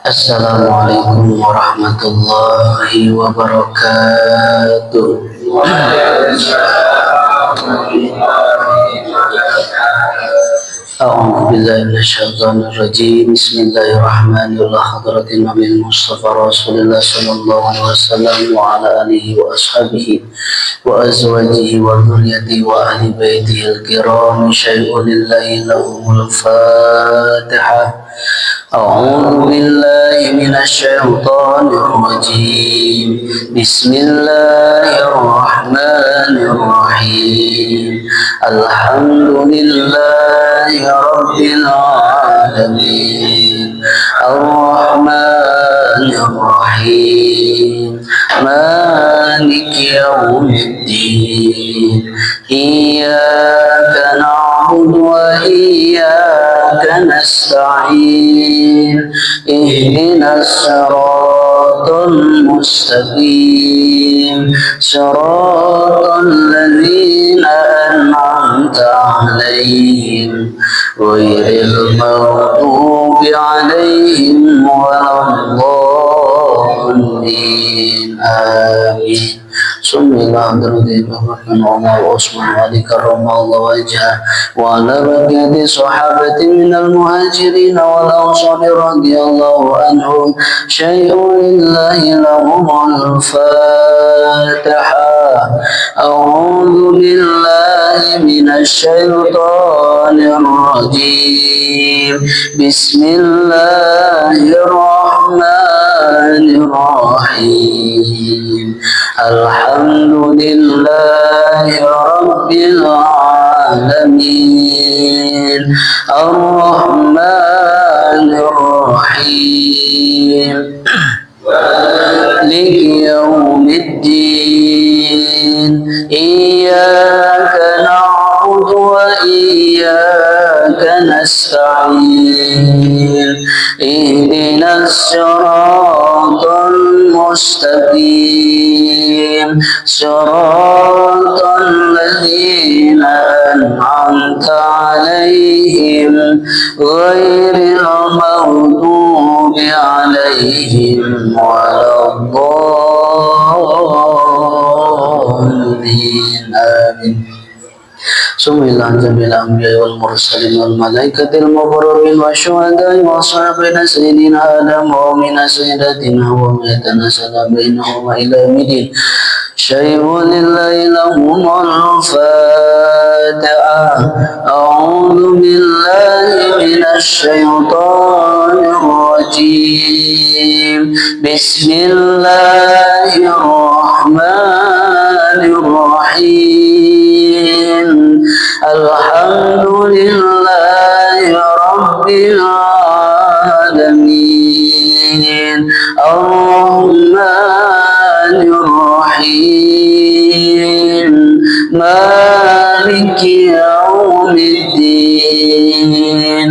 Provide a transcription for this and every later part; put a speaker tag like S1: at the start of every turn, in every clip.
S1: Assalamualaikum warahmatullahi wabarakatuh. أعوذ بالله من الشيطان الرجيم. بسم الله الرحمن الرحيم. حضرة النبي المصطفى رسول الله صلى الله عليه وسلم وعلى آله وأصحابه وأزواجه وذريته وأهل بيته الكرام. شيء لله لهم الفاتحة. أعوذ بالله من الشيطان الرجيم. بسم الله الرحمن الرحيم. الحمد لله رب العالمين الرحمن الرحيم مالك يوم الدين إياك نعبد وإياك نستعين اهدنا الصراط المستقيم صراط الذين أنعمت عليهم غير المغضوب عليهم ولا الضالين آمين. سمي الله درودي بحكم عمر وعثمان وعلي كرم الله وجهه وعلى بقية الصحابة من المهاجرين والأنصار رضي الله عنهم. شيء لله لهم الفاتحة. أعوذ بالله من الشيطان الرجيم. بسم الله الرحمن الرحيم. الحمد لله رب العالمين الرحمن الرحيم مالك يوم الدين إياك نعبد وإياك نستعين اهدنا الصراط المستقيم صراط الذين أنعمت عليهم غير المغضوب عليهم ولا الضالين آمين. سمي الله جميع الأنبياء والمرسلين والملائكة المقربين والشهداء والصالحين سيدنا آدم ومن سيداتنا وميتنا سلام بينهما إلى يوم الدين. شيء لله لهم الفاتحة. أعوذ بالله من الشيطان الرجيم. بسم الله الرحمن الرحيم. الحمد لله رب العالمين الرحمن الرحيم مالك يوم الدين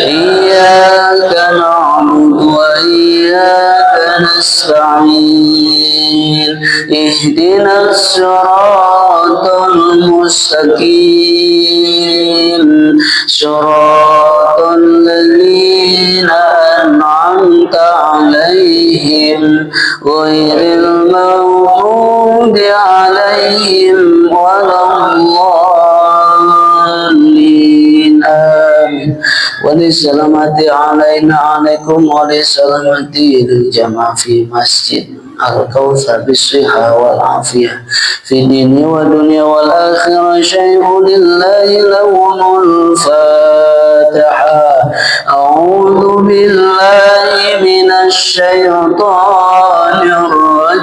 S1: إياك نعبد وإياك نستعين اهدنا الصراط المستقيم صراط الذين أنعمت عليهم غير المغضوب عليهم ولا الضالين آمين. وللسلامة علينا عليكم وللسلامة للجماعة في مسجد الكوثر بالصحة والعافية في الدين والدنيا والآخرة. شيء لله لهم الفاتحة. أعوذ بالله من الشيطان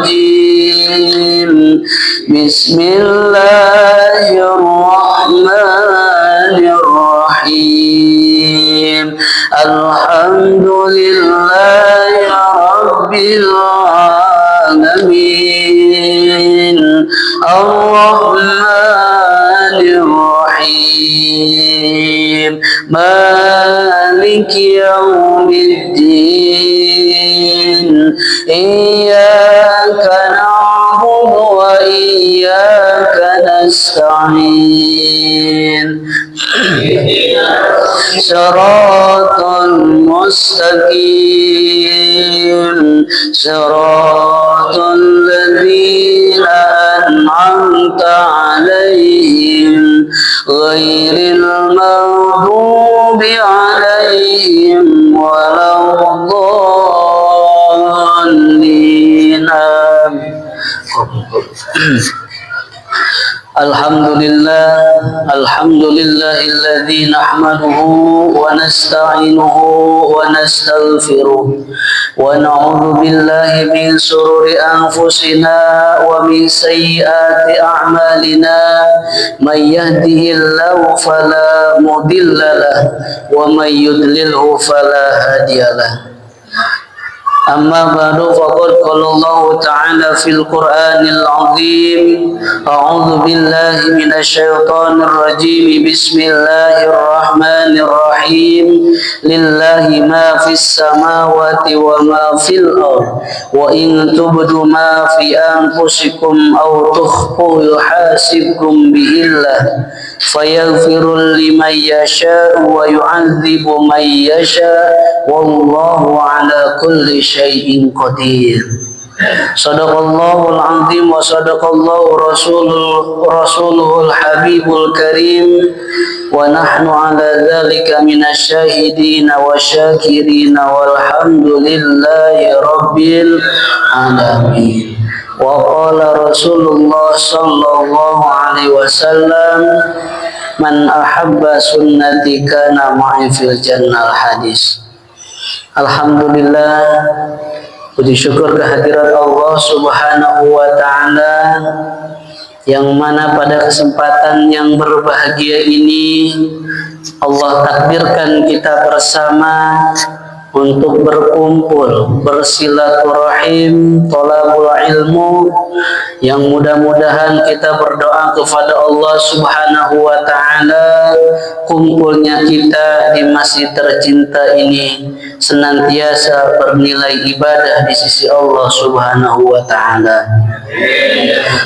S1: الرجيم. بسم الله الرحمن الرحيم. الحمد لله رب العالمين الرحمن الرحيم مالك يوم الدين إياك نعبد وإياك نستعين Siratal mustaqim Siratal ladzina an'amta 'alaihim ghairil maghdubi 'alaihim waladdallin. Alhamdulillahilladzi nahmaduhu wa nasta'inuhu wa nastaghfiruh wa na'udzu billahi min shururi anfusina wa min sayyiati a'malina may yahdihillahu fala mudilla lahu wa may yudlilhu fala hadiyalah. Amma ba'du faqad qala Allah Ta'ala fil Qur'anil 'azim a'udzu billahi minasy syaithanir rajim bismillahirrahmanirrahim lillahi ma fis samawati wa ma fil ardh wa in tubdu ma fi anfusikum aw tukhfu yuhasibkum bihillah fayaghfiru liman yasha'u wa yu'adzibu man yasha' wallahu ala kulli syai'in qadir. Shadaqallahul azim wa sadaqallahu rasuluhul habibul karim wa nahnu ala dzalika minasyahidin wa syakirin walhamdulillahi rabbil alamin. Wa qala Rasulullah sallallahu alaihi wasallam man ahabba sunnati kana ma'i fil jannah hadis. Alhamdulillah, puji syukur kehadirat Allah Subhanahu wa Ta'ala, yang mana pada kesempatan yang berbahagia ini Allah takdirkan kita bersama untuk berkumpul, bersilaturahim, thalabul ilmu, yang mudah-mudahan kita berdoa kepada Allah Subhanahu wa Ta'ala kumpulnya kita di masjid tercinta ini senantiasa bernilai ibadah di sisi Allah Subhanahu wa Ta'ala.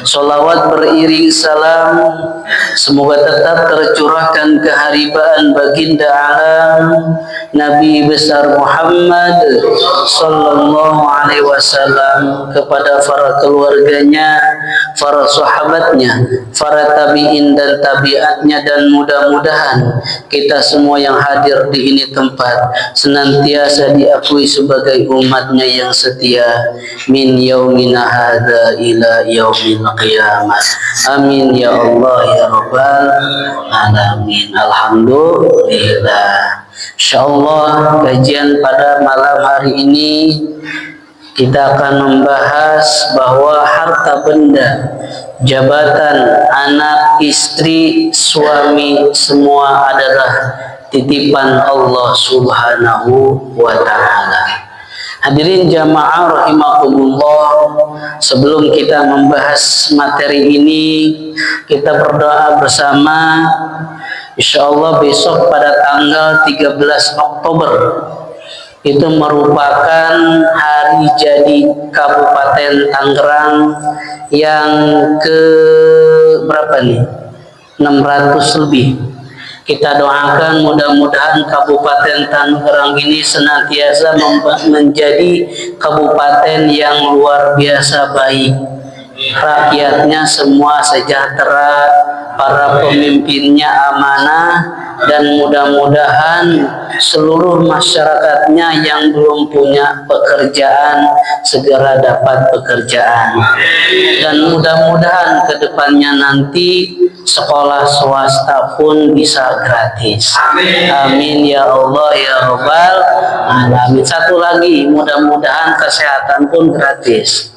S1: Salawat beriring salam semoga tetap tercurahkan keharibaan baginda alam Nabi besar Muhammad sallallahu alaihi wasallam kepada para keluarganya, para sahabatnya, para tabi'in dan tabi'atnya, dan mudah-mudahan kita semua yang hadir di ini tempat senantiasa diakui sebagai umatnya yang setia min yaumina hadza ila yaumil qiyamah. Amin ya Allah ya rabbal alamin. Alhamdulillah. Insyaallah kajian pada malam hari ini kita akan membahas bahwa harta benda, jabatan, anak, istri, suami semua adalah titipan Allah Subhanahu wa Ta'ala. Hadirin jamaah rahimakumullah, sebelum kita membahas materi ini, kita berdoa bersama. Insyaallah besok pada tanggal 13 Oktober itu merupakan hari jadi Kabupaten Tangerang yang ke berapa nih? 600 lebih. Kita doakan mudah-mudahan Kabupaten Tangerang ini senantiasa menjadi kabupaten yang luar biasa baik. Rakyatnya semua sejahtera, para pemimpinnya amanah, dan mudah-mudahan seluruh masyarakatnya yang belum punya pekerjaan segera dapat pekerjaan, dan mudah-mudahan kedepannya nanti sekolah swasta pun bisa gratis. Amin ya Allah ya Rabbal alamin. Satu lagi, mudah-mudahan kesehatan pun gratis.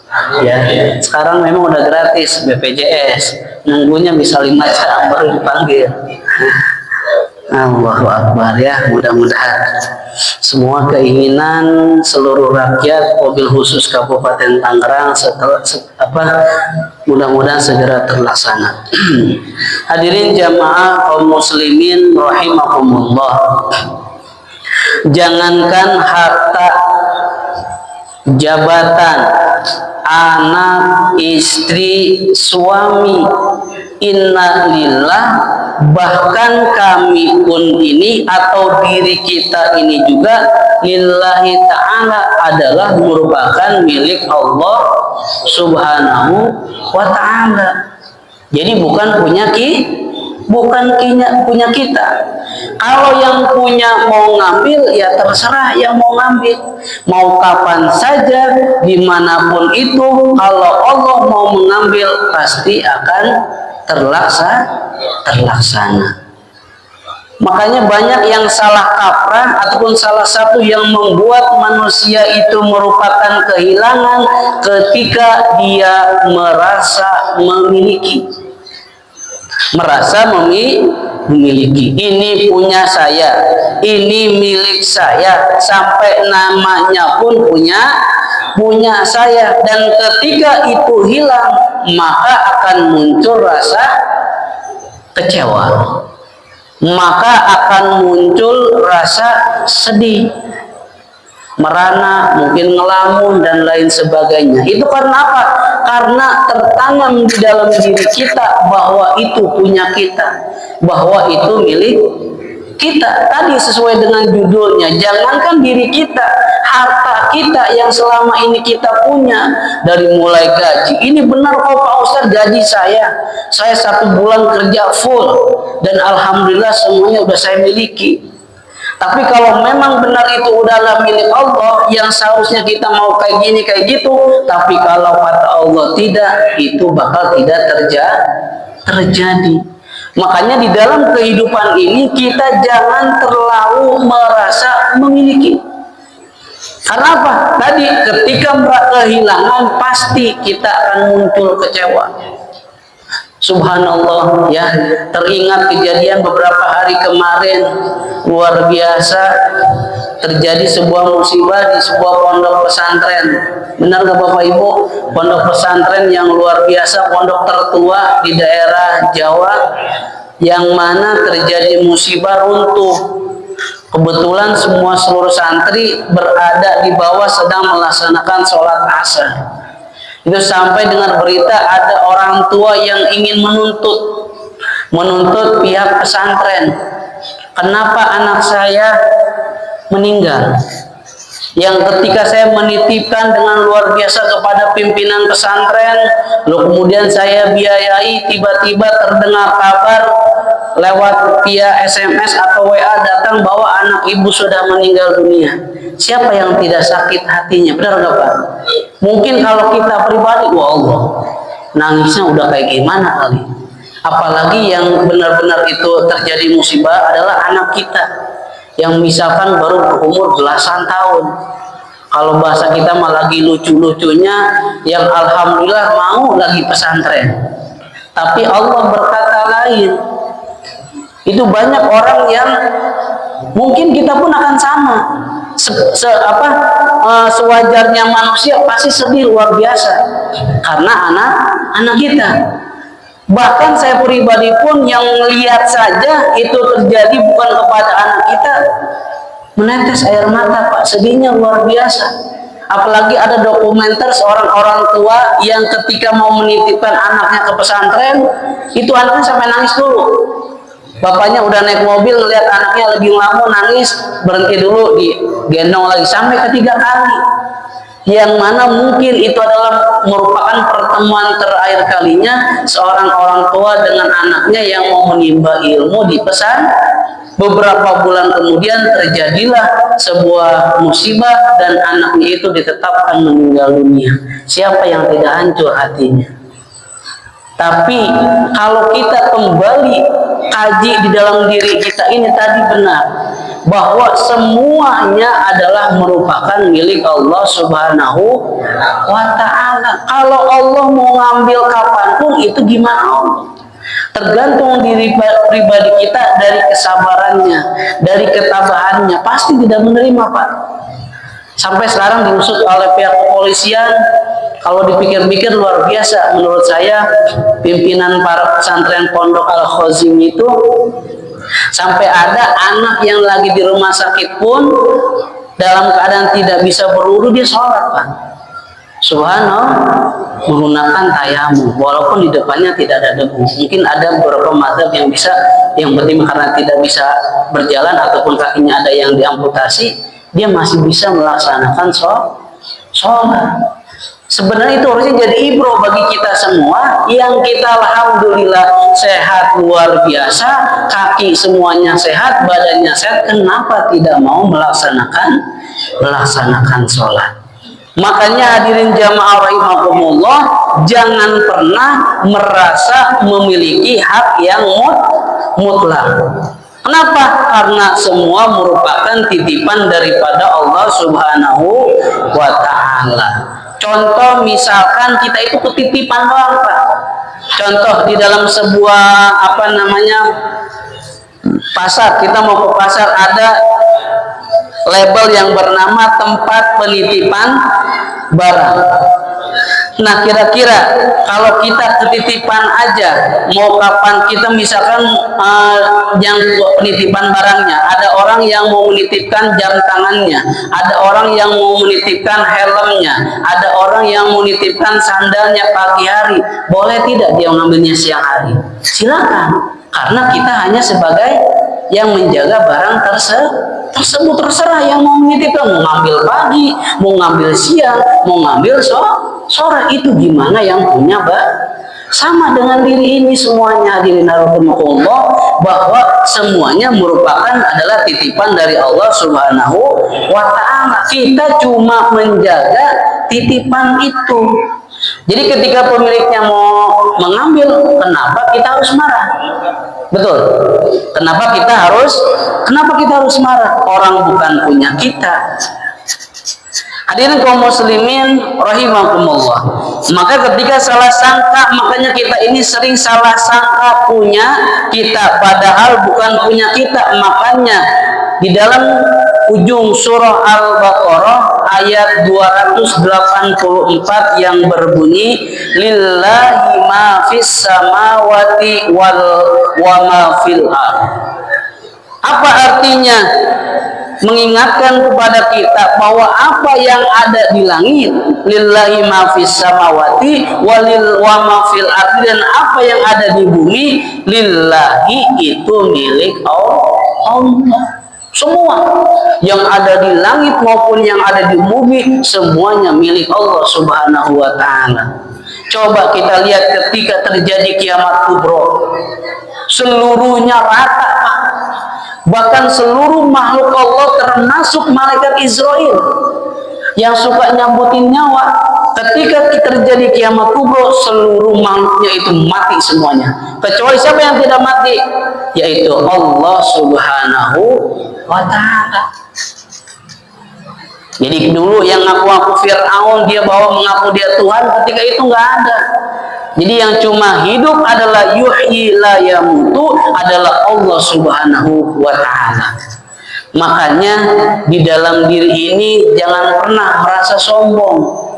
S1: Ya, sekarang memang udah gratis BPJS, nunggunya bisa 5 jam baru dipanggil. Allahu Akbar ya, mudah-mudahan semua keinginan seluruh rakyat, mobil khusus Kabupaten Tangerang mudah-mudahan segera terlaksana. Hadirin jamaah kaum muslimin rahimakumullah, jangankan harta, jabatan, anak, istri, suami, innalillah, bahkan kami pun ini atau diri kita ini juga lillahi ta'ala adalah merupakan milik Allah subhanahu wa ta'ala. Jadi bukan punya kita. Kalau yang punya mau ngambil, ya terserah yang mau ngambil. Mau kapan saja, dimanapun itu, kalau Allah mau mengambil, pasti akan terlaksana. Makanya banyak yang salah kaprah ataupun salah satu yang membuat manusia itu merupakan kehilangan ketika dia merasa memiliki. Memiliki, ini punya saya, ini milik saya, sampai namanya pun punya saya. Dan ketika itu hilang, maka akan muncul rasa kecewa, maka akan muncul rasa sedih, merana, mungkin ngelamun dan lain sebagainya. Itu karena apa? Karena tertanam di dalam diri kita bahwa itu punya kita, bahwa itu milik kita. Tadi sesuai dengan judulnya, jangankan diri kita, harta kita yang selama ini kita punya, dari mulai gaji. Ini benar kok Pak Ustadz, gaji saya 1 bulan kerja full dan alhamdulillah semuanya udah saya miliki. Tapi kalau memang benar itu udahlah milik Allah, yang seharusnya kita mau kayak gini kayak gitu, tapi kalau kata Allah tidak, itu bakal tidak terjadi. Makanya di dalam kehidupan ini kita jangan terlalu merasa memiliki. Karena apa? Tadi ketika kehilangan pasti kita akan muncul kecewa. Subhanallah, ya, teringat kejadian beberapa hari kemarin, luar biasa, terjadi sebuah musibah di sebuah pondok pesantren. Benar gak Bapak Ibu? Pondok pesantren yang luar biasa, pondok tertua di daerah Jawa, yang mana terjadi musibah runtuh. Kebetulan seluruh santri berada di bawah sedang melaksanakan sholat asar. Itu sampai dengan berita ada orang tua yang ingin menuntut pihak pesantren. Kenapa anak saya meninggal? Yang ketika saya menitipkan dengan luar biasa kepada pimpinan pesantren, lalu kemudian saya biayai, tiba-tiba terdengar kabar lewat via SMS atau WA datang bahwa anak ibu sudah meninggal dunia. Siapa yang tidak sakit hatinya? Benar nggak Pak? Mungkin kalau kita pribadi, wah Allah, nangisnya udah kayak gimana kali. Apalagi yang benar-benar itu terjadi musibah adalah anak kita, yang misalkan baru berumur belasan tahun. Kalau bahasa kita mah lagi lucu-lucunya, yang alhamdulillah mau lagi pesantren. Tapi Allah berkata lain. Itu banyak orang yang mungkin kita pun akan sama. Sewajarnya manusia pasti sedih luar biasa karena anak kita. Bahkan saya pribadi pun yang lihat saja itu terjadi bukan kepada anak kita, menetes air mata Pak, sedihnya luar biasa. Apalagi ada dokumenter seorang orang tua yang ketika mau menitipkan anaknya ke pesantren, itu anaknya sampai nangis dulu. Bapaknya udah naik mobil, ngeliat anaknya lebih lama nangis, berhenti dulu, digendong lagi sampai ketiga kali. Yang mana mungkin itu adalah merupakan pertemuan terakhir kalinya seorang orang tua dengan anaknya yang mau menimba ilmu di pesan. Beberapa bulan kemudian terjadilah sebuah musibah dan anaknya itu ditetapkan meninggal dunia. Siapa yang tidak hancur hatinya? Tapi kalau kita kembali kaji di dalam diri kita ini tadi benar, bahwa semuanya adalah merupakan milik Allah Subhanahu wa Ta'ala. Kalau Allah mau ngambil kapanpun, itu gimana Allah? Tergantung diri pribadi kita, dari kesabarannya, dari ketabahannya. Pasti tidak menerima Pak. Sampai sekarang diusut oleh pihak kepolisian. Kalau dipikir-pikir luar biasa menurut saya, pimpinan para pesantren Pondok Al-Khazim itu sampai ada anak yang lagi di rumah sakit pun dalam keadaan tidak bisa berwudu dia sholat Pak. Subhanallah, menggunakan tayamum walaupun di depannya tidak ada debu. Mungkin ada beberapa mazhab yang bisa yang penting karena tidak bisa berjalan ataupun kakinya ada yang diamputasi, dia masih bisa melaksanakan sholat. Sebenarnya itu harusnya jadi ibro bagi kita semua yang kita alhamdulillah sehat luar biasa, kaki semuanya sehat, badannya sehat, kenapa tidak mau melaksanakan sholat? Makanya hadirin jamaah rahimakumullah, jangan pernah merasa memiliki hak yang mutlak. Kenapa? Karena semua merupakan titipan daripada Allah Subhanahu wa ta'ala. Contoh misalkan kita itu ketitipan doang, Pak. Contoh di dalam sebuah pasar, kita mau ke pasar, ada label yang bernama tempat penitipan barang. Nah, kira-kira kalau kita ketitipan aja, mau kapan kita misalkan yang penitipan barangnya, ada orang yang mau menitipkan jam tangannya, ada orang yang mau menitipkan helmnya, ada orang yang mau menitipkan sandalnya pagi hari, boleh tidak dia mengambilnya siang hari? Silakan, karena kita hanya sebagai yang menjaga barang tersebut. Terserah yang mau menitipkan, mau ngambil pagi, mau ngambil siang, mau ngambil sore, itu gimana yang punya, Mbak? Sama dengan diri ini semuanya, hadirin rahimakumullah, bahwa semuanya merupakan adalah titipan dari Allah Subhanahu wa ta'ala. Kita cuma menjaga titipan itu. Jadi ketika pemiliknya mau mengambil, kenapa kita harus marah? Betul. Kenapa kita harus marah? Orang bukan punya kita. Hadirin kaum muslimin rahimakumullah. Maka ketika salah sangka, makanya kita ini sering salah sangka punya kita, padahal bukan punya kita. Makanya di dalam ujung surah Al-Baqarah ayat 284 yang berbunyi lillahi ma fis samawati wa ma fil ard. Apa artinya? Mengingatkan kepada kita bahwa apa yang ada di langit, lillahi ma fis samawati wa ma fil ard, dan apa yang ada di bumi, lillahi itu milik Allah. Semua yang ada di langit maupun yang ada di bumi, semuanya milik Allah Subhanahu wa ta'ala. Coba kita lihat ketika terjadi kiamat kubro, seluruhnya rata, bahkan seluruh makhluk Allah termasuk malaikat Israel yang suka nyambutin nyawa. Ketika terjadi kiamat kubro, seluruh makhluknya itu mati semuanya, kecuali siapa yang tidak mati, yaitu Allah Subhanahu wa ta'ala. Jadi dulu yang ngaku-ngaku Fir'aun, dia mengaku dia Tuhan, ketika itu nggak ada. Jadi yang cuma hidup adalah yuhyi la yamutu, adalah Allah Subhanahu wa ta'ala. Makanya di dalam diri ini jangan pernah merasa sombong.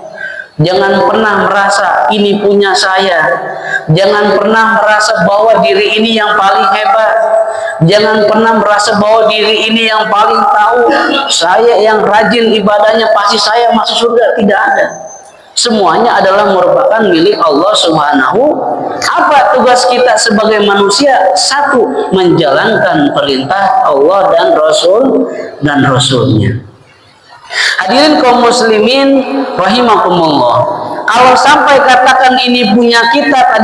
S1: Jangan pernah merasa ini punya saya. Jangan pernah merasa bahwa diri ini yang paling hebat. Jangan pernah merasa bahwa diri ini yang paling tahu. Saya yang rajin ibadahnya pasti saya masuk surga. Tidak ada. Semuanya adalah merupakan milik Allah Subhanahu. Apa tugas kita sebagai manusia? Satu, menjalankan perintah Allah dan Rasulnya. Hadirin kaum muslimin rahimakumullah. Kalau sampai katakan ini punya kita,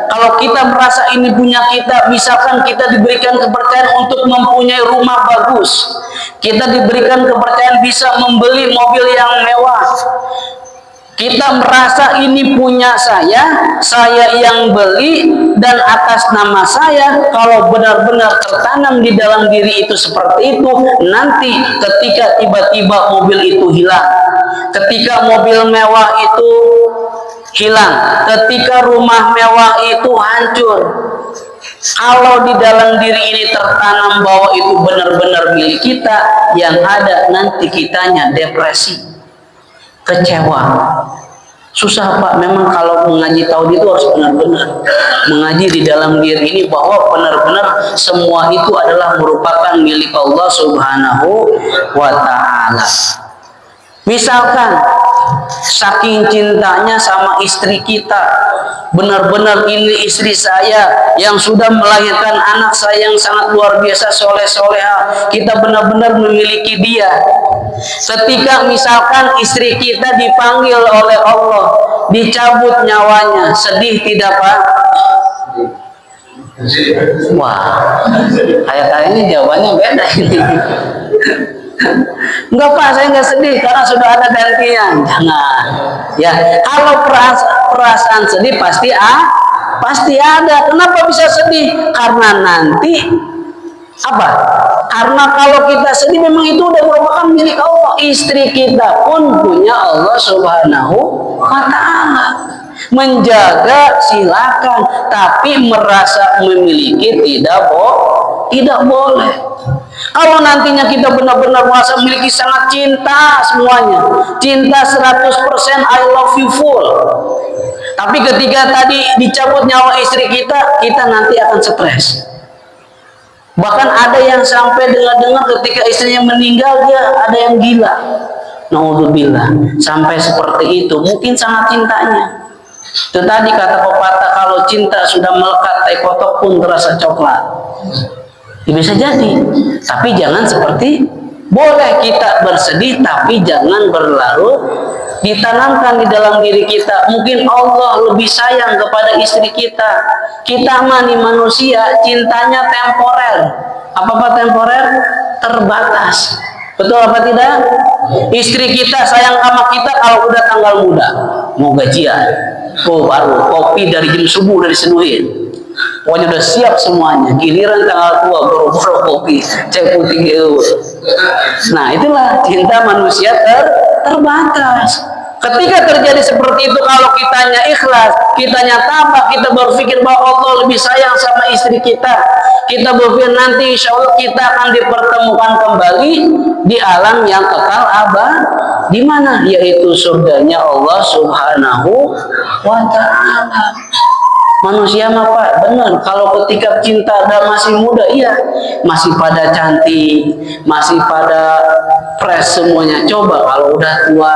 S1: kalau kita merasa ini punya kita, misalkan kita diberikan kepercayaan untuk mempunyai rumah bagus, kita diberikan kepercayaan bisa membeli mobil yang mewah, kita merasa ini punya saya yang beli dan atas nama saya. Kalau benar-benar tertanam di dalam diri itu seperti itu, nanti ketika tiba-tiba mobil itu hilang, ketika mobil mewah itu hilang, ketika rumah mewah itu hancur, kalau di dalam diri ini tertanam bahwa itu benar-benar milik kita, yang ada nanti kitanya depresi, kecewa. Susah, Pak. Memang kalau mengaji tauhid itu harus benar-benar mengaji di dalam diri ini bahwa benar-benar semua itu adalah merupakan milik Allah Subhanahu wa ta'ala. Misalkan saking cintanya sama istri kita, benar-benar ini istri saya yang sudah melahirkan anak saya yang sangat luar biasa soleh-soleha, kita benar-benar memiliki dia. Ketika misalkan istri kita dipanggil oleh Allah, dicabut nyawanya, sedih tidak Pak? Wah, kayaknya jawabannya beda ini. Enggak Pak, saya enggak sedih karena sudah ada gantian. Jangan. Ya, kalau perasaan sedih pasti ada. Kenapa bisa sedih? Karena nanti apa? Karena kalau kita sedih memang itu udah merupakan milik Allah. Istri kita pun punya Allah Subhanahu wa Ta'ala. Menjaga silakan, tapi merasa memiliki tidak boleh. Kalau nantinya kita benar-benar merasa memiliki sangat cinta semuanya, cinta 100%, I love you full. Tapi ketika tadi dicabut nyawa istri kita, kita nanti akan stres. Bahkan ada yang sampai dengar-dengar ketika istrinya meninggal, dia ada yang gila. Naudzubillah, sampai seperti itu. Mungkin sangat cintanya. Itu tadi kata pepatah, kalau cinta sudah melekat, teh kotok pun terasa coklat. Ya, bisa jadi, tapi jangan seperti, boleh kita bersedih, tapi jangan berlarut. Ditanamkan di dalam diri kita, mungkin Allah lebih sayang kepada istri kita. Kita mani manusia, cintanya temporer. Apa temporer? Terbatas. Betul apa tidak? Istri kita sayang sama kita kalau udah tanggal muda, mau gajian, baru kopi dari jam subuh udah diseduhin. Pokoknya udah siap semuanya. Giliran tanggal tua boro-boro kopi cek putih gitu. Nah, itulah cinta manusia terbatas. Ketika terjadi seperti itu, kalau kitanya ikhlas, kitanya tabah, kita berpikir bahwa Allah lebih sayang sama istri kita, kita berpikir nanti insya Allah kita akan dipertemukan kembali di alam yang kekal abadi. Di mana? Yaitu surganya Allah Subhanahu wa Ta'ala. Manusia mah Pak, benar, kalau ketika cinta dan masih muda, iya, masih pada cantik, masih pada fresh semuanya. Coba kalau udah tua,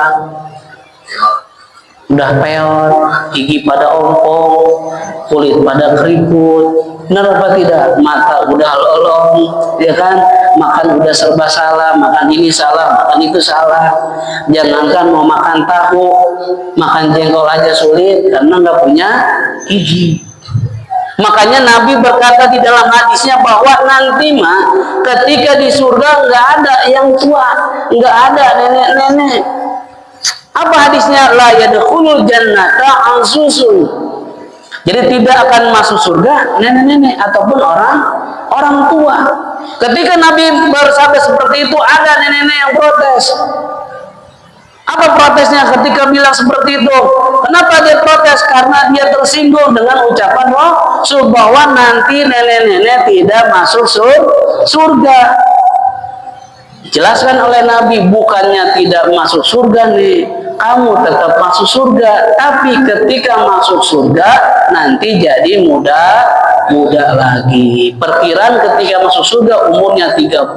S1: udah peot, gigi pada ompong, kulit pada keriput, benar apa tidak? Mata udah lolong, ya kan? Makan udah serba salah, makan ini salah, makan itu salah. Jangankan mau makan tahu, makan jengkol aja sulit karena nggak punya gigi. Makanya Nabi berkata di dalam hadisnya bahwa nanti mah ketika di surga nggak ada yang tua, nggak ada nenek-nenek. Apa hadisnya? La yadkhulul jannata ansusun. Jadi tidak akan masuk surga nenek-nenek ataupun orang tua. Ketika Nabi bersabda seperti itu, ada nenek-nenek yang protes. Apa protesnya ketika bilang seperti itu? Kenapa dia protes? Karena dia tersinggung dengan ucapan Rasul bahwa nanti nenek-nenek tidak masuk surga. Dijelaskan oleh Nabi, bukannya tidak masuk surga nih, kamu tetap masuk surga, tapi ketika masuk surga nanti jadi muda lagi. Perkiraan ketika masuk surga umurnya 30,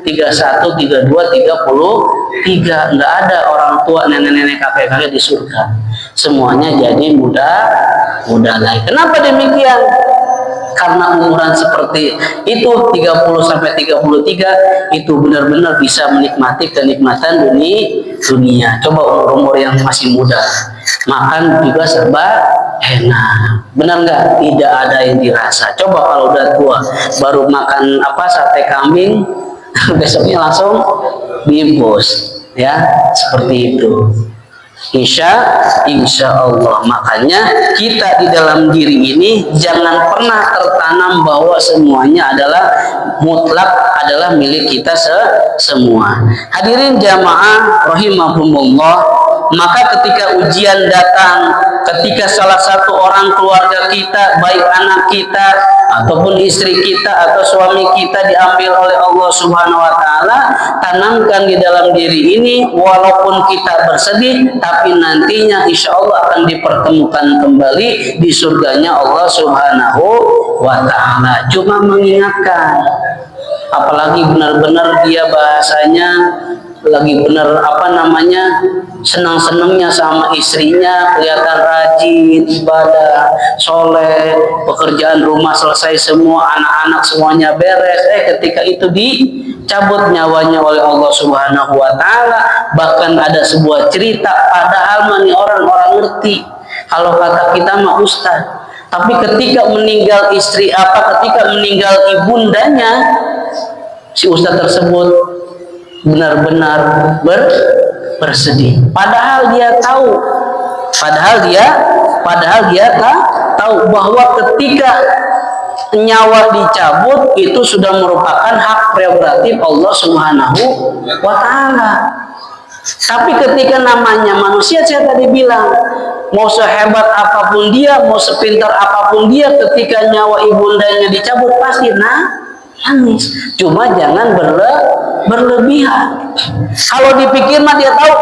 S1: 31, 32, 33. Nggak ada orang tua, nenek-nenek, kakek-kakek di surga. Semuanya jadi muda lagi. Kenapa demikian? Karena umuran seperti itu 30 sampai 33 itu benar-benar bisa menikmati kenikmatan dunia. Coba umur-umur yang masih muda, makan juga serba enak. Benar nggak? Tidak ada yang dirasa. Coba kalau udah tua baru makan sate kambing, besoknya langsung diimpus, ya seperti itu. Insya Allah. Makanya kita di dalam diri ini jangan pernah tertanam bahwa semuanya adalah mutlak, adalah milik kita semua. Hadirin jamaah rahimahumullah, maka ketika ujian datang, ketika salah satu orang keluarga kita, baik anak kita ataupun istri kita atau suami kita diambil oleh Allah Subhanahu wa Ta'ala, tanamkan di dalam diri ini, walaupun kita bersedih, tapi nantinya insya Allah akan dipertemukan kembali di surganya Allah Subhanahu wa Ta'ala. Cuma mengingatkan, apalagi benar-benar dia bahasanya lagi benar senang-senangnya sama istrinya, kelihatan rajin, ibadah, soleh, pekerjaan rumah selesai semua, anak-anak semuanya beres. Ketika itu dicabut nyawanya oleh Allah Subhanahu wa Ta'ala. Bahkan ada sebuah cerita, padahal nih orang-orang ngerti kalau kata kita mah ustaz, tapi ketika meninggal ketika meninggal ibundanya, si ustaz tersebut benar-benar bersedih. Padahal dia tahu bahwa ketika nyawa dicabut itu sudah merupakan hak prerogatif Allah Subhanahu wa Ta'ala. Tapi ketika namanya manusia, saya tadi bilang, mau sehebat apapun dia, mau sepintar apapun dia, ketika nyawa ibundanya dicabut pasti nangis. Cuma jangan berlebihan. Kalau dipikir mah dia tahu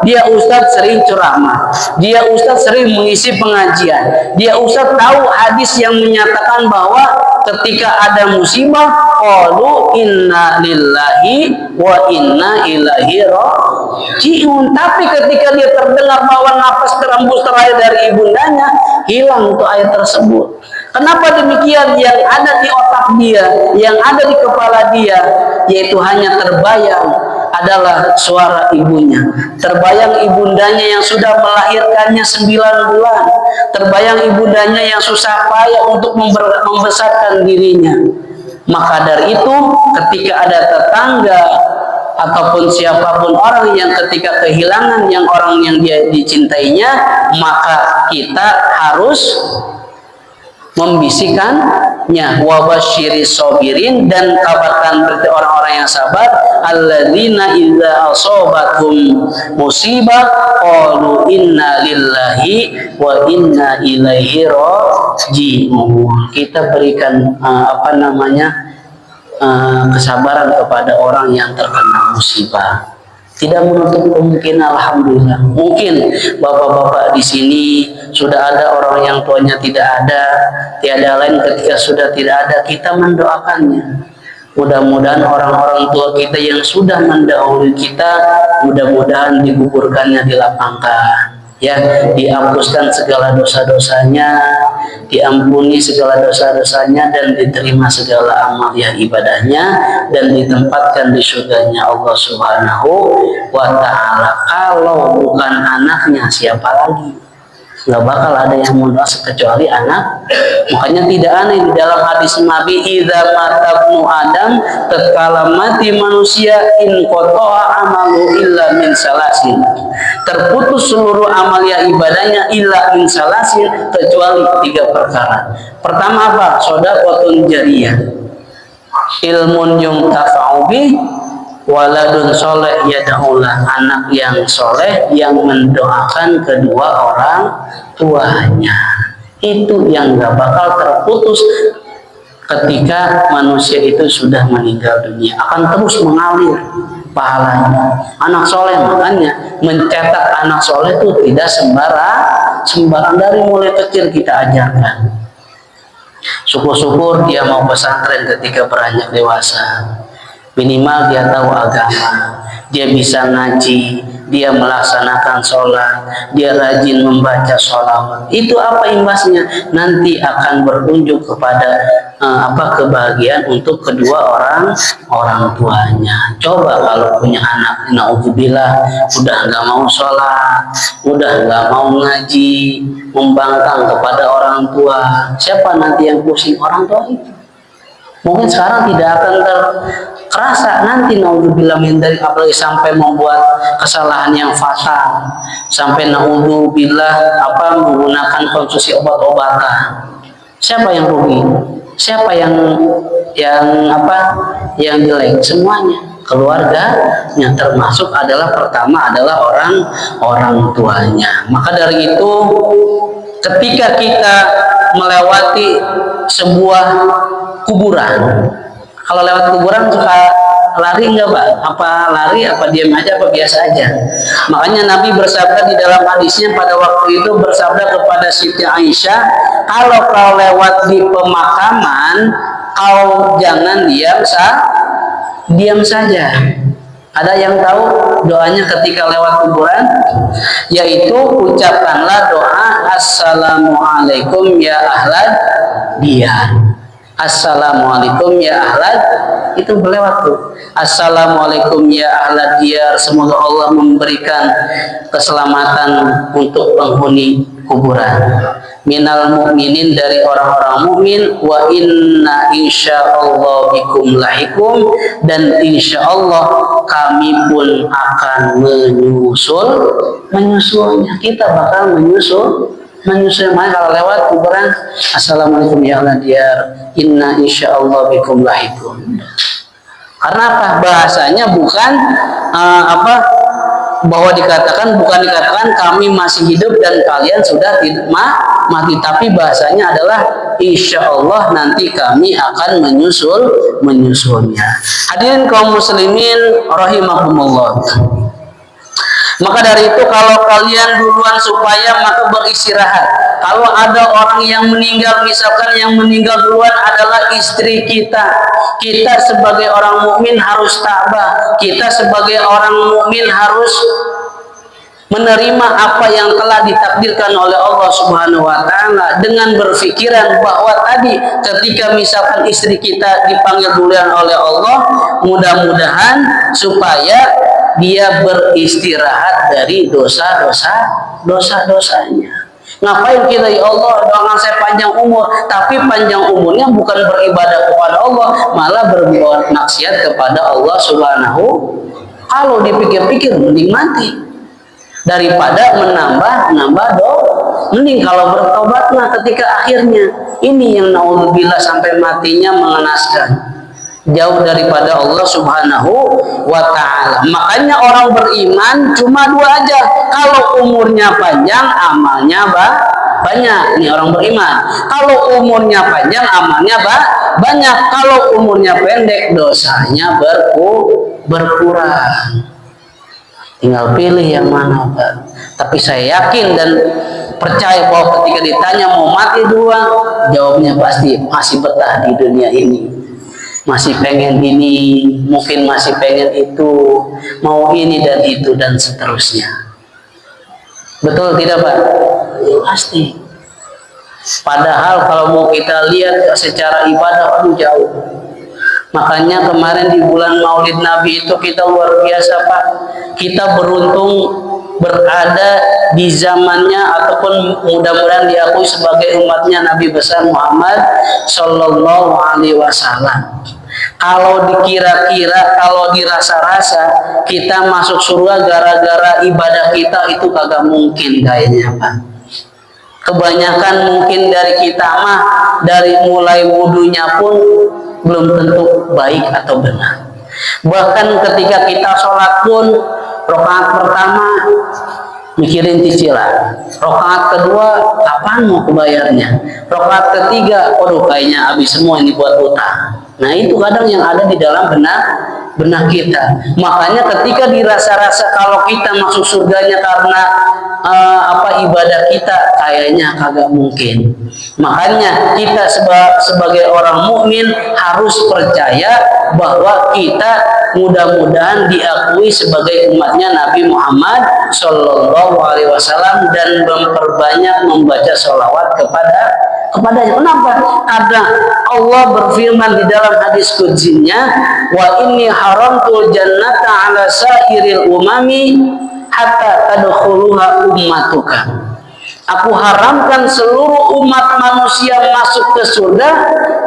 S1: dia ustadz sering ceramah, dia ustadz sering mengisi pengajian, dia ustadz tahu hadis yang menyatakan bahwa ketika ada musibah, qalu inna lillahi wa inna ilaihi raji'un. Tapi ketika dia terdengar bahwa nafas terembus terakhir dari ibundanya, hilang untuk ayat tersebut. Kenapa demikian? Yang ada di otak dia, yang ada di kepala dia, yaitu hanya terbayang adalah suara ibunya, terbayang ibundanya yang sudah melahirkannya 9 bulan, terbayang ibundanya yang susah payah untuk membesarkan dirinya. Maka dari itu, ketika ada tetangga ataupun siapapun orang yang ketika kehilangan orang yang dia dicintainya, maka kita harus membisikkannya, wabasyiris sabirin, dan kabarkan berarti orang-orang yang sabar, alladzina idza asobatum musibah qalu inna lillahi wa inna ilaihi raji'un. Kita berikan kesabaran kepada orang yang terkena musibah. Tidak menutup kemungkinan, alhamdulillah, mungkin bapak-bapak di sini sudah ada orang yang tuanya tidak ada, tiada lain ketika sudah tidak ada, kita mendoakannya. Mudah-mudahan orang-orang tua kita yang sudah mendahului kita, mudah-mudahan dikuburkannya di lapangkan, ya, dihapuskan segala dosa-dosanya, diampuni segala dosa-dosanya, dan diterima segala amalia ibadahnya, dan ditempatkan di surganya Allah Subhanahu wa Ta'ala. Kalau bukan anaknya, siapa lagi? Gak bakal ada yang mundur kecuali anak. Makanya tidak aneh di dalam hadis Nabi, idza mata ibnu Adam, tatkala mati manusia, in qata'a amalu illa min salasin, terputus seluruh amalia ibadahnya illa min salasin, kecuali 3 perkara. Pertama apa? Shadaqatun jariyah, ilmun yuntafa'u bih, waladun soleh yad'ulah, anak yang soleh yang mendoakan kedua orang tuanya. Itu yang gak bakal terputus ketika manusia itu sudah meninggal dunia, akan terus mengalir pahalanya. Anak soleh, makanya mencetak anak soleh itu tidak sembarang, dari mulai kecil kita ajarkan. Syukur-syukur dia mau pesantren ketika beranjak dewasa, minimal dia tahu agama, dia bisa ngaji, dia melaksanakan sholat, dia rajin membaca sholawat. Itu apa imbasnya? Nanti akan berkunjung kepada kebahagiaan untuk kedua orang tuanya. Coba kalau punya anak, naudzubillah, udah nggak mau sholat, udah nggak mau ngaji, membangkang kepada orang tua, siapa nanti yang pusing? Orang tua itu. Mungkin sekarang tidak akan terasa, nanti naudzubillah min dzalik, apalagi sampai membuat kesalahan yang fatal, sampai naudzubillah menggunakan konsumsi obat-obatan. Siapa yang rugi? Siapa yang jelek? Semuanya, keluarganya, termasuk pertama adalah orang tuanya. Maka dari itu, ketika kita melewati sebuah kuburan, kalau lewat kuburan suka lari enggak, Pak? Apa lari, apa diam aja, apa biasa aja? Makanya Nabi bersabda di dalam hadisnya pada waktu itu, bersabda kepada Siti Aisyah, kalau kau lewat di pemakaman, kau jangan diam saja. Ada yang tahu doanya ketika lewat kuburan? Yaitu ucapkanlah doa assalamualaikum ya ahlad diyar. Assalamualaikum ya ahlad, itu berlewat tuh. Assalamualaikum ya ahlad diyar, semoga Allah memberikan keselamatan untuk penghuni kuburan. Minal mu'minin, dari orang-orang mukmin, wa inna insyaallah bikum lahikum, dan insyaallah kami pun akan menyusulnya. Kita bakal menyusul kalau lewat kuburan assalamualaikum ya ahlad diyar, inna insyaallah bikum lahikum. Karena apa? Bahasanya bukan bukan dikatakan kami masih hidup dan kalian sudah mati, tapi bahasanya adalah insya Allah nanti kami akan menyusulnya. Hadirin kaum muslimin rahimakumullah. Maka dari itu kalau kalian duluan supaya maka beristirahat. Kalau ada orang yang meninggal, misalkan yang meninggal duluan adalah istri kita, kita sebagai orang mukmin harus tabah. Kita sebagai orang mukmin harus menerima apa yang telah ditakdirkan oleh Allah Subhanahu wa taala dengan berpikiran bahwa tadi ketika misalkan istri kita dipanggil duluan oleh Allah, mudah-mudahan supaya dia beristirahat dari dosa-dosanya. Ngapain kita, ya Allah doakan saya panjang umur, tapi panjang umurnya bukan beribadah kepada Allah, malah berbuat maksiat kepada Allah Subhanahu. Kalau dipikir-pikir mending mati daripada menambah mending kalau bertobatlah ketika akhirnya. Ini yang naudzubillah sampai matinya mengenaskan, jauh daripada Allah Subhanahu wa ta'ala. Makanya orang beriman cuma dua aja, kalau umurnya panjang amalnya banyak. Ini orang beriman, kalau umurnya panjang amalnya banyak, kalau umurnya pendek dosanya berkurang. Tinggal pilih yang mana, Pak. Tapi saya yakin dan percaya bahwa ketika ditanya mau mati duluan, jawabnya pasti masih betah di dunia ini, masih pengen ini, mungkin masih pengen itu, mau ini dan itu dan seterusnya. Betul tidak, Pak? Pasti. Padahal kalau mau kita lihat secara ibadah, aduh jauh. Makanya kemarin di bulan Maulid Nabi itu kita luar biasa, Pak. Kita beruntung berada di zamannya, ataupun mudah-mudahan diakui sebagai umatnya Nabi besar Muhammad Sallallahu Alaihi Wasallam. Kalau dikira-kira, kalau dirasa-rasa kita masuk surga gara-gara ibadah kita, itu kagak mungkin kayaknya, Pak. Kebanyakan mungkin dari kita mah dari mulai wudunya pun belum tentu baik atau benar. Bahkan ketika kita sholat pun rakaat pertama mikirin cicilan, rakaat kedua kapan mau kebayarnya, rakaat ketiga waduh kayaknya habis semua ini buat utang. Nah itu kadang yang ada di dalam benak kita. Makanya ketika dirasa-rasa kalau kita masuk surganya karena ibadah kita, kayaknya kagak mungkin. Makanya kita sebagai orang mukmin harus percaya bahwa kita mudah-mudahan diakui sebagai umatnya Nabi Muhammad Sallallahu Alaihi Wasallam dan memperbanyak membaca sholawat kepadanya. Kenapa? Karena Allah berfirman di dalam hadis qudsinya, wa inni haramtul jannata ala sairil umami hatta tadkhuluha ummatuka. Aku haramkan seluruh umat manusia masuk ke surga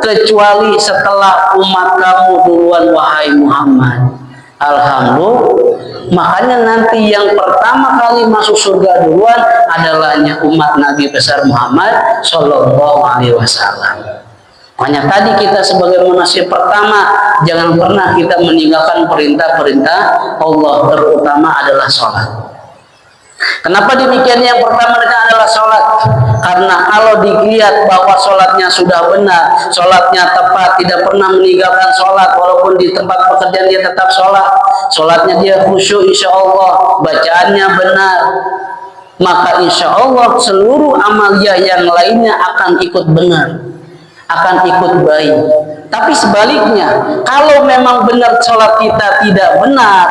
S1: kecuali setelah umat kamu duluan, wahai Muhammad. Alhamdulillah. Makanya nanti yang pertama kali masuk surga duluan adalahnya umat Nabi besar Muhammad Sallallahu Alaihi Wasallam. Makanya tadi kita sebagai manusia pertama jangan pernah kita meninggalkan perintah-perintah Allah, terutama adalah sholat. Kenapa demikian? Yang pertama adalah sholat. Karena kalau dilihat bahwa sholatnya sudah benar, sholatnya tepat, tidak pernah meninggalkan sholat, walaupun di tempat pekerjaan dia tetap sholat, sholatnya dia khusyuk, insya Allah, bacaannya benar, maka insya Allah seluruh amaliyah yang lainnya akan ikut benar, akan ikut baik. Tapi sebaliknya, kalau memang benar sholat kita tidak benar,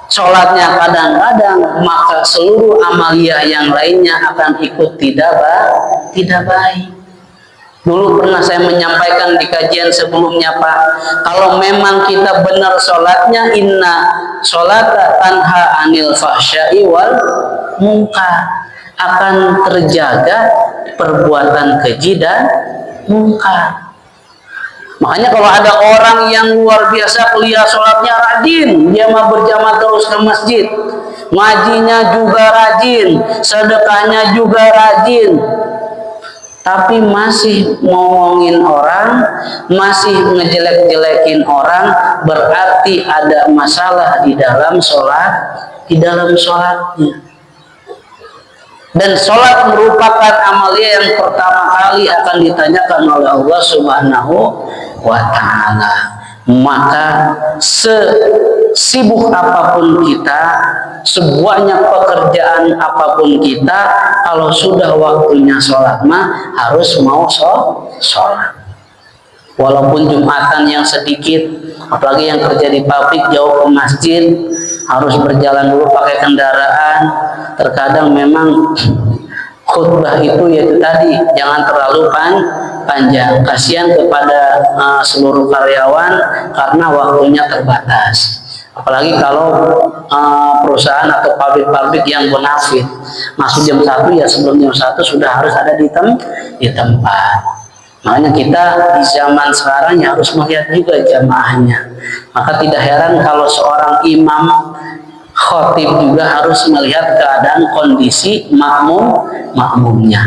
S1: sholatnya kadang-kadang, maka seluruh amalia yang lainnya akan ikut tidak baik. Dulu pernah saya menyampaikan di kajian sebelumnya, Pak, kalau memang kita benar sholatnya, inna sholata tanha anil fahsya'i wal munkar, akan terjaga perbuatan keji dan munkar. Makanya kalau ada orang yang luar biasa kuliah sholatnya rajin, dia mah berjamaah terus ke masjid, ngajinya juga rajin, sedekahnya juga rajin, tapi masih ngomongin orang, masih ngejelek-jelekin orang, berarti ada masalah di dalam sholatnya. Dan sholat merupakan amalia yang pertama kali akan ditanyakan oleh Allah Subhanahu wa Ta'ala. Maka sesibuk apapun kita, sebanyak pekerjaan apapun kita, kalau sudah waktunya sholat mah harus mau sholat. Walaupun Jumatan yang sedikit, apalagi yang kerja di pabrik jauh ke masjid, harus berjalan dulu pakai kendaraan. Terkadang memang khutbah itu yaitu tadi jangan terlalu panjang. Kasihan kepada seluruh karyawan karena waktunya terbatas. Apalagi kalau perusahaan atau pabrik-pabrik yang bonafit, masuk jam 1 ya sebelum jam 1 sudah harus ada di tempat. Makanya kita di zaman sekarang ya harus melihat juga jamaahnya. Maka tidak heran kalau seorang imam khotib juga harus melihat keadaan kondisi makmumnya.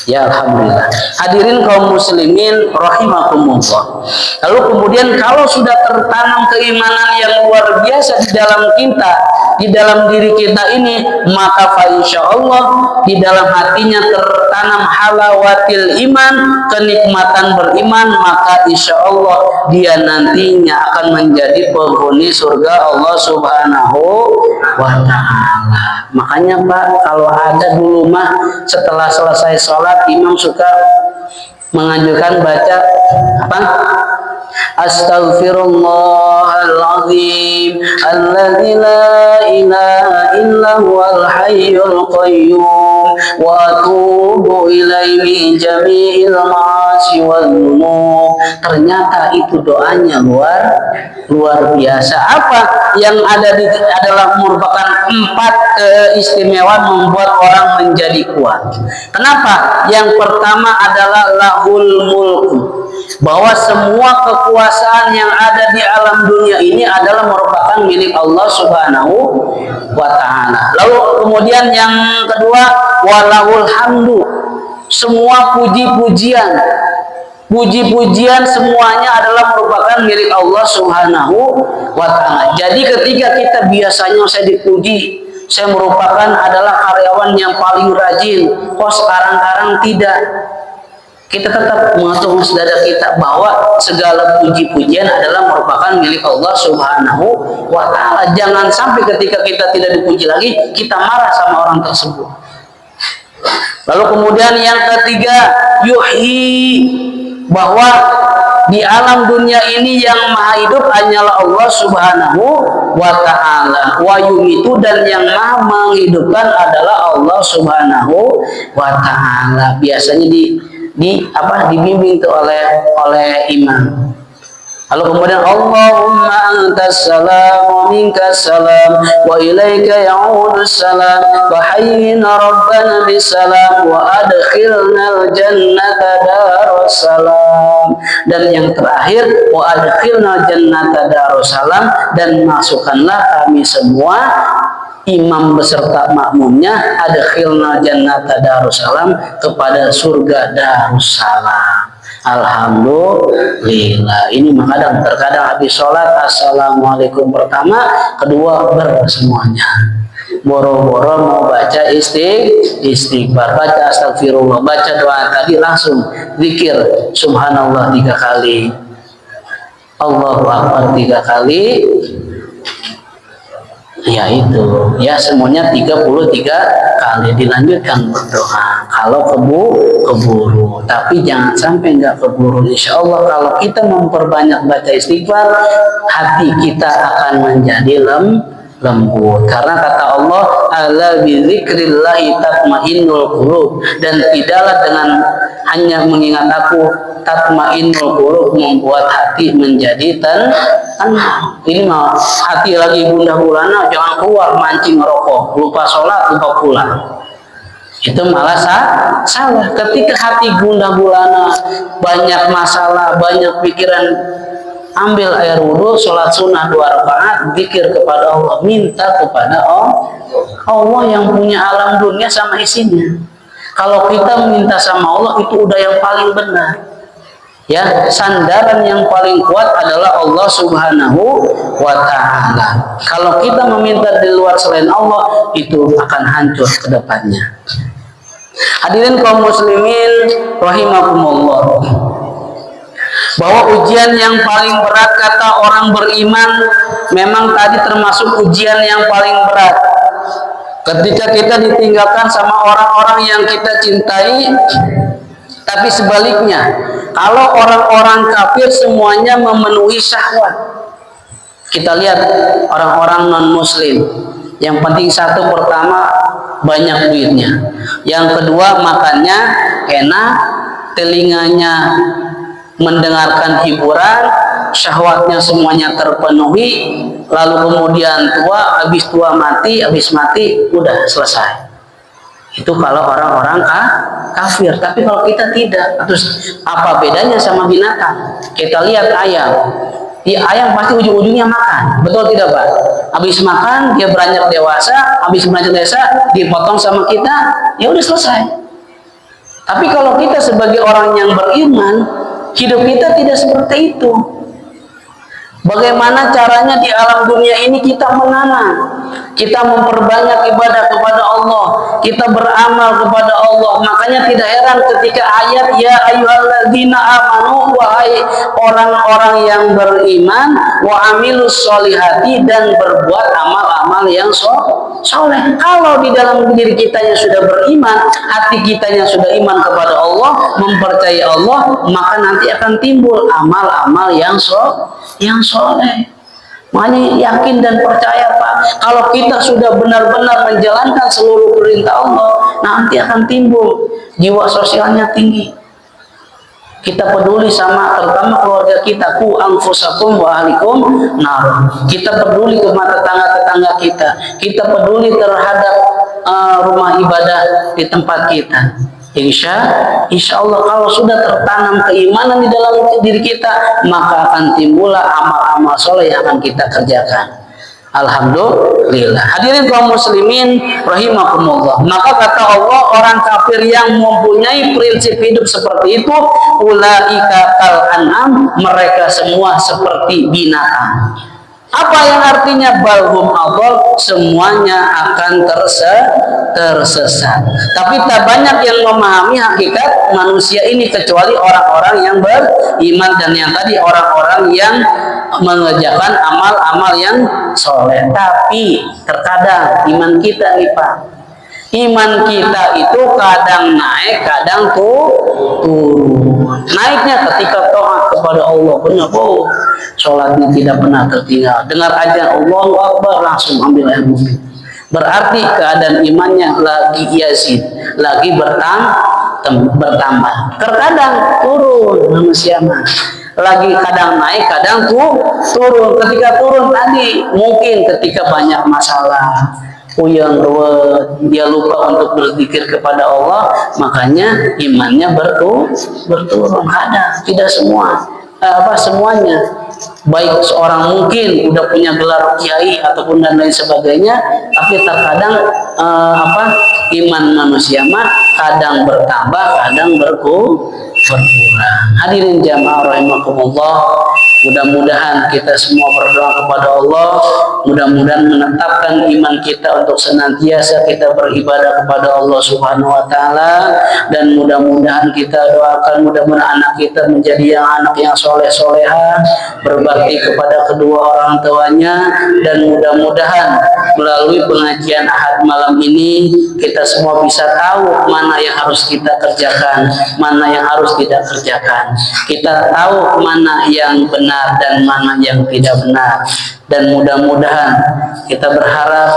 S1: Ya alhamdulillah. Hadirin kaum muslimin rahimakumullah. Lalu kemudian kalau sudah tertanam keimanan yang luar biasa di dalam kita, di dalam diri kita ini, maka insyaallah di dalam hatinya tertanam halawatil iman, kenikmatan beriman, maka insyaallah dia nantinya akan menjadi penghuni surga Allah Subhanahu wa Ta'ala. Makanya Pak, kalau ada dulu mah setelah selesai sholat imam suka menganjurkan baca apa? Astaghfirullahaladzim alladzi la ilaha illa huwal hayyul qayyum wa atubu ilaihi jami'il ma'asi wal dzunub. Ternyata itu doanya luar biasa. Apa yang ada adalah merupakan 4 keistimewaan membuat orang menjadi kuat. Kenapa? Yang pertama adalah lahul mulku, bahwa semua kekuasaan yang ada di alam dunia ini adalah merupakan milik Allah Subhanahu wa Ta'ala. Lalu kemudian yang kedua, walahul hamdu, semua puji-pujian semuanya adalah merupakan milik Allah Subhanahu wa Ta'ala. Jadi ketika kita biasanya saya dipuji, saya merupakan adalah karyawan yang paling rajin, kok sekarang tidak, kita tetap mengatur dada kita bahwa segala puji-pujian adalah merupakan milik Allah Subhanahu wa Ta'ala. Jangan sampai ketika kita tidak dipuji lagi, kita marah sama orang tersebut. Lalu kemudian yang ketiga, yuhyi, bahwa di alam dunia ini yang maha hidup hanyalah Allah Subhanahu wa Ta'ala, wa yumitu, dan yang maha menghidupkan adalah Allah Subhanahu wa Ta'ala. Biasanya dibimbing tuh oleh imam. Lalu kemudian Allahumma antas salam wa minkas salam wa ilaika ya'udus salam wa hayyina rabbana bisalam wa adkhilnal jannata darussalam. Dan yang terakhir, wa adkhilnal jannata darussalam, dan masukkanlah kami semua imam beserta makmumnya adkhilna jannata darussalam, kepada surga Darussalam. Alhamdulillah. Ini terkadang habis sholat assalamualaikum pertama, kedua semuanya boro-boro mau baca istighfar, baca astagfirullah, baca doa tadi langsung zikir subhanallah 3 kali, Allahu akbar 3 kali. Ya itu, ya semuanya 33 kali dilanjutkan berdoa kalau keburu, tapi jangan sampai nggak keburu. Insya Allah kalau kita memperbanyak baca istighfar, hati kita akan menjadi lembut, karena kata Allah, ala bizikrillahi tatmainnul qulub, dan tidaklah dengan hanya mengingat aku tatmainnul qulub, membuat hati menjadi tenang. Ini mah hati lagi gundah gulana, jangan keluar mancing rokok, lupa sholat, lupa pulang, itu malah salah. Ketika hati gundah gulana, banyak masalah, banyak pikiran, ambil air wudhu, sholat sunnah 2 rakaat, zikir kepada Allah, minta kepada Allah yang punya alam dunia sama isinya. Kalau kita minta sama Allah, itu udah yang paling benar. Ya, sandaran yang paling kuat adalah Allah Subhanahu wa Ta'ala. Kalau kita meminta di luar selain Allah, itu akan hancur ke depannya. Hadirin kaum muslimin rahimakumullah, bahwa ujian yang paling berat kata orang beriman memang tadi termasuk ujian yang paling berat. Ketika kita ditinggalkan sama orang-orang yang kita cintai. Tapi sebaliknya, kalau orang-orang kafir semuanya memenuhi syahwat. Kita lihat orang-orang non-muslim, yang penting satu, pertama banyak duitnya, yang kedua makannya enak, telinganya mendengarkan hiburan, syahwatnya semuanya terpenuhi, lalu kemudian tua, habis tua mati, habis mati udah selesai. Itu kalau orang-orang kafir. Tapi kalau kita tidak, terus apa bedanya sama binatang? Kita lihat ayam. Di ayam pasti ujung-ujungnya makan, betul tidak Pak? Habis makan dia beranjak dewasa, habis beranjak dewasa dipotong sama kita, ya udah selesai. Tapi kalau kita sebagai orang yang beriman, hidup kita tidak seperti itu. Bagaimana caranya di alam dunia ini kita menanam, kita memperbanyak ibadah kepada Allah, kita beramal kepada Allah. Makanya tidak heran ketika ayat ya ayyuhalladzina amanu, wahai orang-orang yang beriman, wa amilus sholihati, dan berbuat amal-amal yang soleh. Kalau di dalam diri kita yang sudah beriman, hati kita yang sudah iman kepada Allah, mempercayai Allah, maka nanti akan timbul amal-amal yang soleh. Makanya yakin dan percaya Pak, kalau kita sudah benar-benar menjalankan seluruh perintah Allah, nanti akan timbul jiwa sosialnya tinggi. Kita peduli sama terutama keluarga kita, ku anfusakum wa ahlikum nar. Kita peduli kepada tetangga-tetangga kita. Kita peduli terhadap rumah ibadah di tempat kita. Insya Allah kalau sudah tertanam keimanan di dalam diri kita, maka akan timbullah amal-amal soleh yang akan kita kerjakan. Alhamdulillah. Hadirin kaum muslimin rahimakumullah. Maka kata Allah, orang kafir yang mempunyai prinsip hidup seperti itu, ulaika kal an'am, mereka semua seperti binatang. Apa yang artinya balhum adol, semuanya akan tersesat. Tapi tak banyak yang memahami hakikat manusia ini kecuali orang-orang yang beriman dan yang tadi orang-orang yang mengerjakan amal-amal yang soleh. Tapi terkadang iman kita nih Pak, iman kita itu kadang naik, kadang turun. Naiknya ketika taat kepada Allah, benar sholatnya tidak pernah tertinggal. Dengar aja Allahu Akbar, langsung ambil air wudhu. Berarti keadaan imannya lagi yazid, lagi bertambah. Terkadang turun manusia mah. Lagi kadang naik, kadang turun. Ketika turun tadi, mungkin ketika banyak masalah, uyang ruwet, dia lupa untuk berzikir kepada Allah, makanya imannya berturun. Kadang tidak semuanya. Baik seorang mungkin udah punya gelar kiai ataupun dan lain sebagainya, tapi terkadang iman manusia mah kadang bertambah, kadang berkurang. Hadirin jamaah rahimakumullah, Mudah-mudahan kita semua berdoa kepada Allah, mudah-mudahan menetapkan iman kita untuk senantiasa kita beribadah kepada Allah Subhanahu wa taala, dan mudah-mudahan kita doakan mudah-mudahan anak kita menjadi anak yang soleh-soleha, berbakti kepada kedua orang tuanya, dan mudah-mudahan melalui pengajian Ahad malam ini kita semua bisa tahu mana yang harus kita kerjakan, mana yang harus tidak kerjakan. Kita tahu mana yang benar dan mana yang tidak benar. Dan mudah-mudahan kita berharap,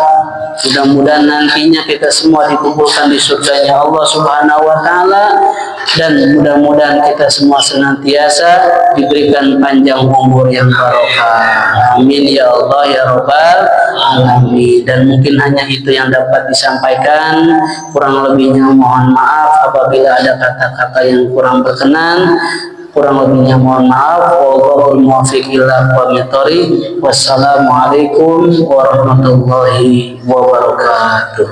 S1: mudah-mudahan nantinya kita semua dikumpulkan di surganya Allah Subhanahu wa taala, dan mudah-mudahan kita semua senantiasa diberikan panjang umur yang barokah. Amin ya Allah ya Rabbal alamin. Dan mungkin hanya itu yang dapat disampaikan, kurang lebihnya mohon maaf apabila ada kata-kata yang kurang berkenan. Kurang lebihnya mohon maaf. Wallahul muwaffiq ila aqwamit thoriq. Wassalamualaikum warahmatullahi wabarakatuh.